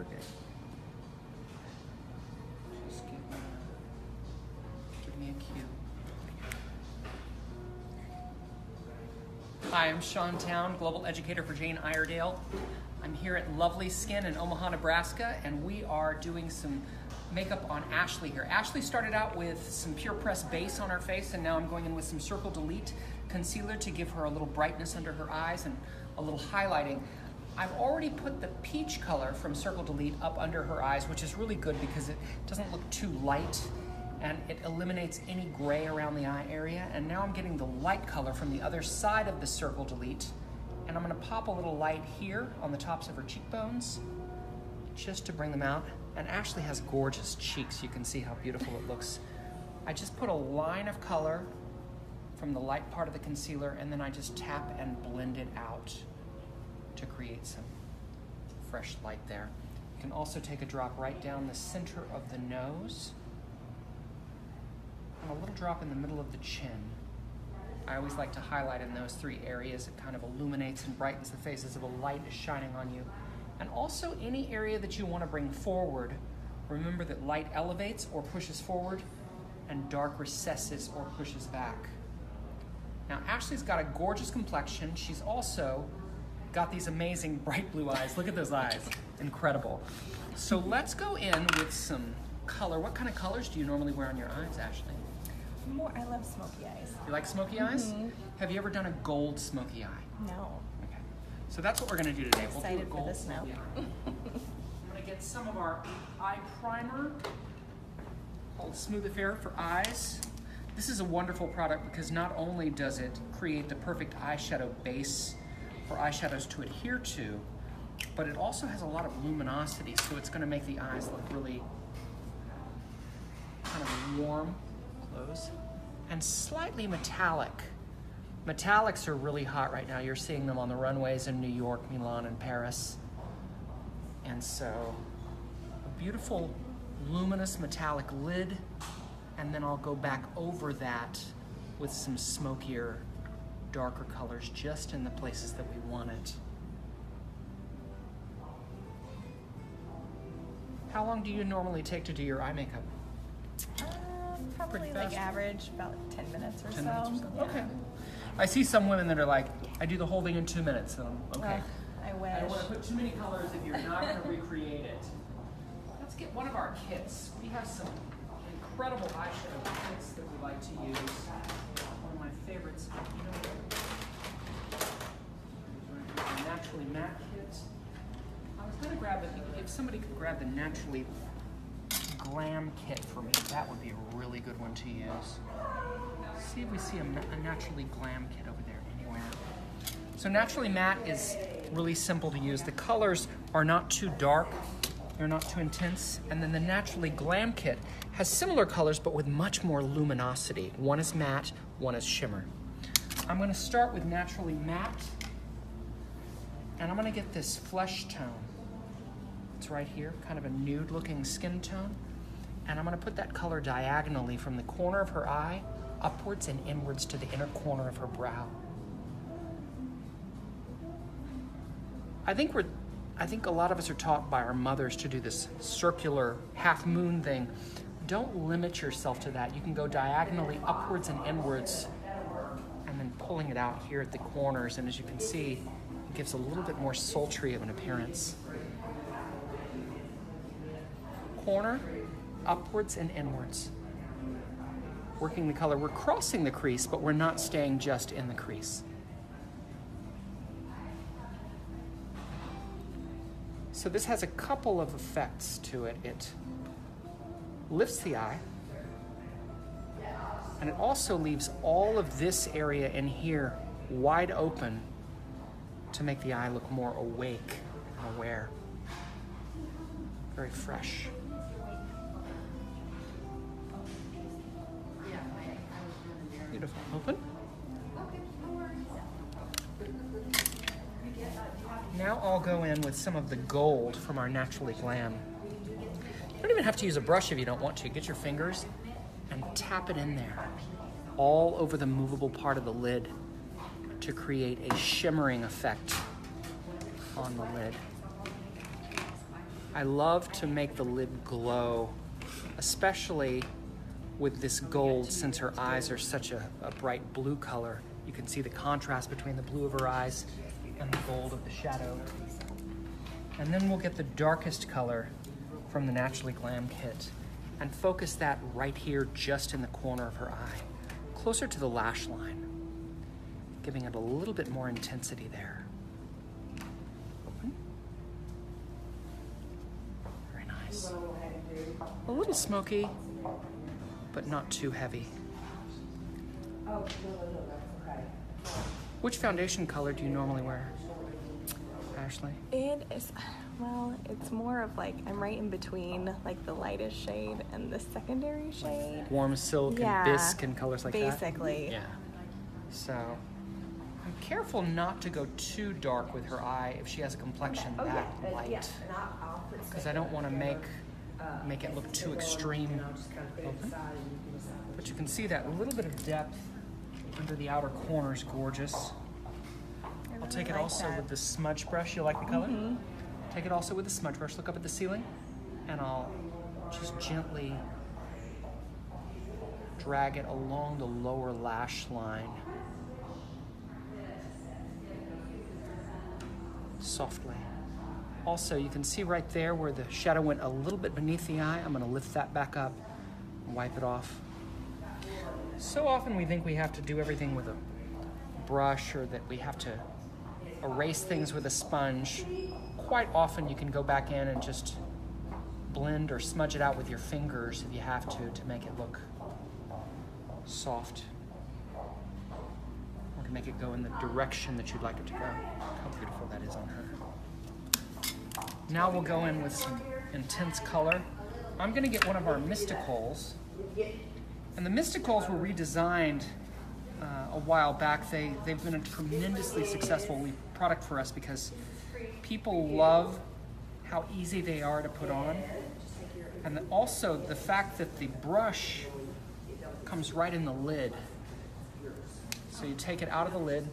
big. Just give me a cue. Hi, I'm Shawn Towne, Global Educator for Jane Iredale. I'm here at LovelySkin in Omaha, Nebraska, and we are doing some makeup on Ashley here. Ashley started out with some Pure Press base on her face, and now I'm going in with some Circle Delete concealer to give her a little brightness under her eyes and a little highlighting. I've already put the peach color from Circle Delete up under her eyes, which is really good because it doesn't look too light and it eliminates any gray around the eye area. And now I'm getting the light color from the other side of the Circle Delete, and I'm gonna pop a little light here on the tops of her cheekbones just to bring them out. And Ashley has gorgeous cheeks. You can see how beautiful it looks. I just put a line of color from the light part of the concealer, and then I just tap and blend it out to create some fresh light there. You can also take a drop right down the center of the nose and a little drop in the middle of the chin. I always like to highlight in those three areas. It kind of illuminates and brightens the face as if a light is shining on you. And also any area that you want to bring forward, remember that light elevates or pushes forward and dark recesses or pushes back. Now Ashley's got a gorgeous complexion. She's also got these amazing bright blue eyes. Look at those eyes, incredible. So let's go in with some color. What kind of colors do you normally wear on your eyes, Ashley? I love smoky eyes. You like smoky eyes? Have you ever done a gold smoky eye? No. Okay. So that's what we're gonna do today. I'm excited for this now. I'm gonna get some of our eye primer called Smooth Affair for Eyes. This is a wonderful product because not only does it create the perfect eyeshadow base for eyeshadows to adhere to, but it also has a lot of luminosity, so it's gonna make the eyes look really kind of warm, close, and slightly metallic. Metallics are really hot right now. You're seeing them on the runways in New York, Milan, and Paris. And so, a beautiful luminous metallic lid, and then I'll go back over that with some smokier, darker colors just in the places that we want it. How long do you normally take to do your eye makeup? Probably like average, about 10 minutes or 10 so. minutes or so? Yeah. Okay. I see some women that are like, I do the whole thing in 2 minutes, and I'm okay. I wish. I don't want to put too many colors if you're not going to recreate it. Let's get one of our kits. We have some incredible eyeshadow kits that we like to use. One of my favorites, the Naturally Matte kit. I was going to grab it, if somebody could grab the Naturally Glam kit for me, that would be a really good one to use. See if we see a Naturally Glam kit over there anywhere. So Naturally Matte is really simple to use. The colors are not too dark, they're not too intense, and then the Naturally Glam kit has similar colors but with much more luminosity. One is matte, one is shimmer. I'm going to start with Naturally Matte, and I'm going to get this flesh tone. It's right here, kind of a nude looking skin tone. And I'm gonna put that color diagonally from the corner of her eye upwards and inwards to the inner corner of her brow. I think a lot of us are taught by our mothers to do this circular half moon thing. Don't limit yourself to that. You can go diagonally upwards and inwards and then pulling it out here at the corners. And as you can see, it gives a little bit more sultry of an appearance. Corner, upwards and inwards. Working the color. We're crossing the crease, but we're not staying just in the crease. So this has a couple of effects to it. It lifts the eye, and it also leaves all of this area in here wide open to make the eye look more awake and aware. Very fresh. Beautiful. Open. Now I'll go in with some of the gold from our Naturally Glam. You don't even have to use a brush if you don't want to. Get your fingers and tap it in there, all over the movable part of the lid to create a shimmering effect on the lid. I love to make the lid glow, especially with this gold, since her eyes are such a bright blue color. You can see the contrast between the blue of her eyes and the gold of the shadow. And then we'll get the darkest color from the Naturally Glam kit and focus that right here just in the corner of her eye, closer to the lash line, giving it a little bit more intensity there. Open. Very nice. A little smoky, but not too heavy. Which foundation color do you normally wear, Ashley? It is, well, it's more of like, I'm right in between like the lightest shade and the secondary shade. Warm silk and bisque and colors like that? Basically. Yeah. So, I'm careful not to go too dark with her eye if she has a complexion that light. Because I don't want to make it look too extreme. Open. But you can see that little bit of depth under the outer corner is gorgeous. I'll take it also with the smudge brush. You like the color? Mm-hmm. Take it also with the smudge brush. Look up at the ceiling, and I'll just gently drag it along the lower lash line. Softly. Also, you can see right there where the shadow went a little bit beneath the eye. I'm going to lift that back up and wipe it off. So often we think we have to do everything with a brush or that we have to erase things with a sponge. Quite often you can go back in and just blend or smudge it out with your fingers if you have to make it look soft. Or to make it go in the direction that you'd like it to go. How beautiful that is on her. Now we'll go in with some intense color. I'm going to get one of our Mysticals. And the Mysticals were redesigned a while back. They've been a tremendously successful product for us because people love how easy they are to put on. And also the fact that the brush comes right in the lid. So you take it out of the lid,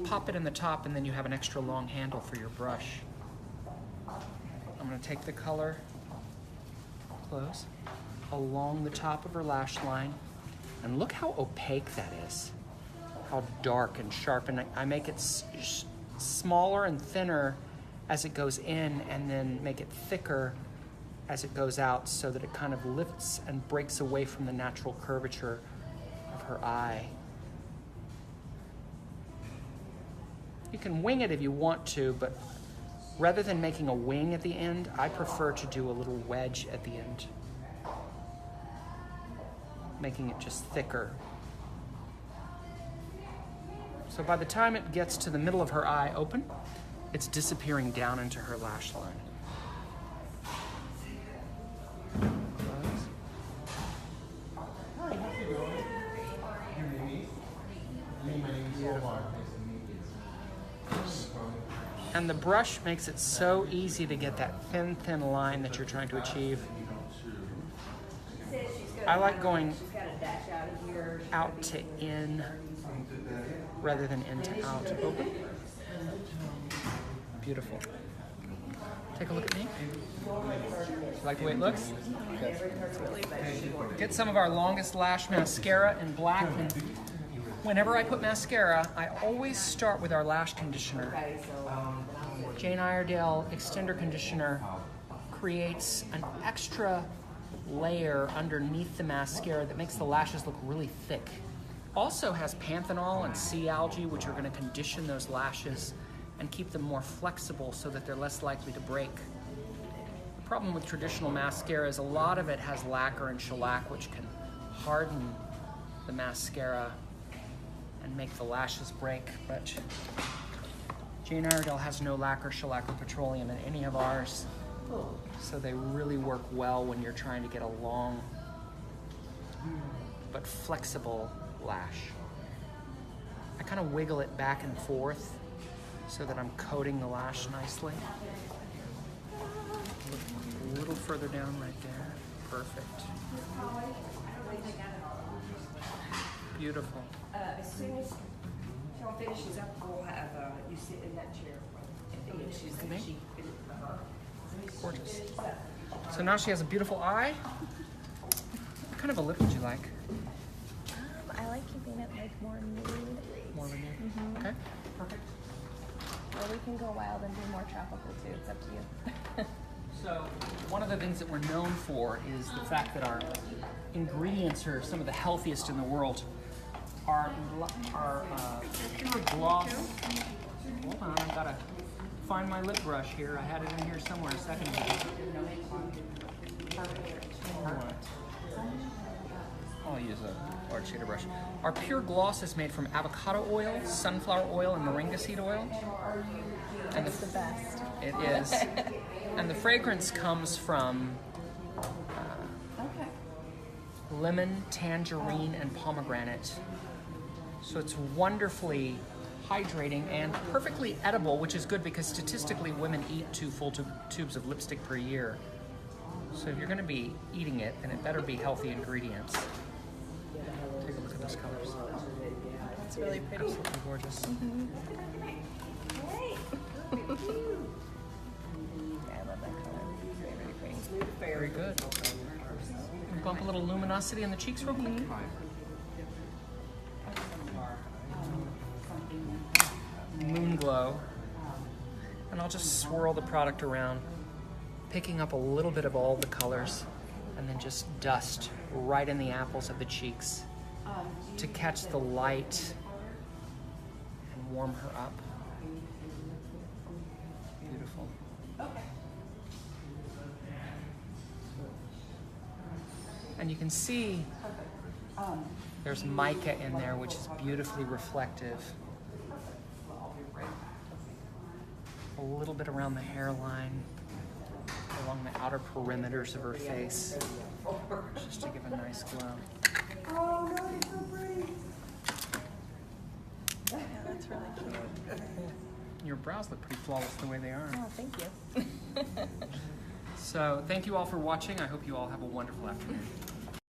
pop it in the top, and then you have an extra long handle for your brush. I'm going to take the color, close, along the top of her lash line, and look how opaque that is. How dark and sharp, and I make it smaller and thinner as it goes in, and then make it thicker as it goes out, so that it kind of lifts and breaks away from the natural curvature of her eye. You can wing it if you want to, but rather than making a wing at the end, I prefer to do a little wedge at the end, making it just thicker. So by the time it gets to the middle of her eye open, it's disappearing down into her lash line. And the brush makes it so easy to get that thin line that you're trying to achieve. I like going out to in rather than in to out. Open. Beautiful. Take a look at me. Like the way it looks? Get some of our longest lash mascara in black. And whenever I put mascara, I always start with our lash conditioner. Jane Iredale Extender Conditioner creates an extra layer underneath the mascara that makes the lashes look really thick. Also has panthenol and sea algae, which are going to condition those lashes and keep them more flexible so that they're less likely to break. The problem with traditional mascara is a lot of it has lacquer and shellac, which can harden the mascara and make the lashes break. But Jane Iredale has no lacquer, shellac, or petroleum in any of ours, so they really work well when you're trying to get a long but flexible lash. I kind of wiggle it back and forth so that I'm coating the lash nicely. A little further down right there. Perfect. Beautiful. As soon as Shawn finishes up, we'll have you sit in that chair. She's Me? Gorgeous. So now she has a beautiful eye. What kind of a lip would you like? I like keeping it like more nude. More of a nude? Okay, perfect. Or we can go wild and do more tropical too. It's up to you. So one of the things that we're known for is the fact that our ingredients are some of the healthiest in the world. Our pure gloss. Hold on, I've got to find my lip brush here. I had it in here somewhere a second ago. I'll use a large shader brush. Our pure gloss is made from avocado oil, sunflower oil, and moringa seed oil. And It's the best. it is. And the fragrance comes from lemon, tangerine, and pomegranate. So it's wonderfully hydrating and perfectly edible, which is good because statistically women eat 2 full tubes of lipstick per year. So if you're going to be eating it, then it better be healthy ingredients. Take a look at those colors. It's really pretty. Absolutely gorgeous. Yeah, I love that color. Very, very pretty. Very good. Bump a little luminosity in the cheeks real quick. Moon glow. And I'll just swirl the product around, picking up a little bit of all the colors, and then just dust right in the apples of the cheeks to catch the light and warm her up. Beautiful. And you can see there's mica in there, which is beautifully reflective. A little bit around the hairline, along the outer perimeters of her face, just to give a nice glow. Oh, no, it's so pretty. Yeah, that's really cute. Your brows look pretty flawless the way they are. Oh, thank you. So thank you all for watching. I hope you all have a wonderful afternoon.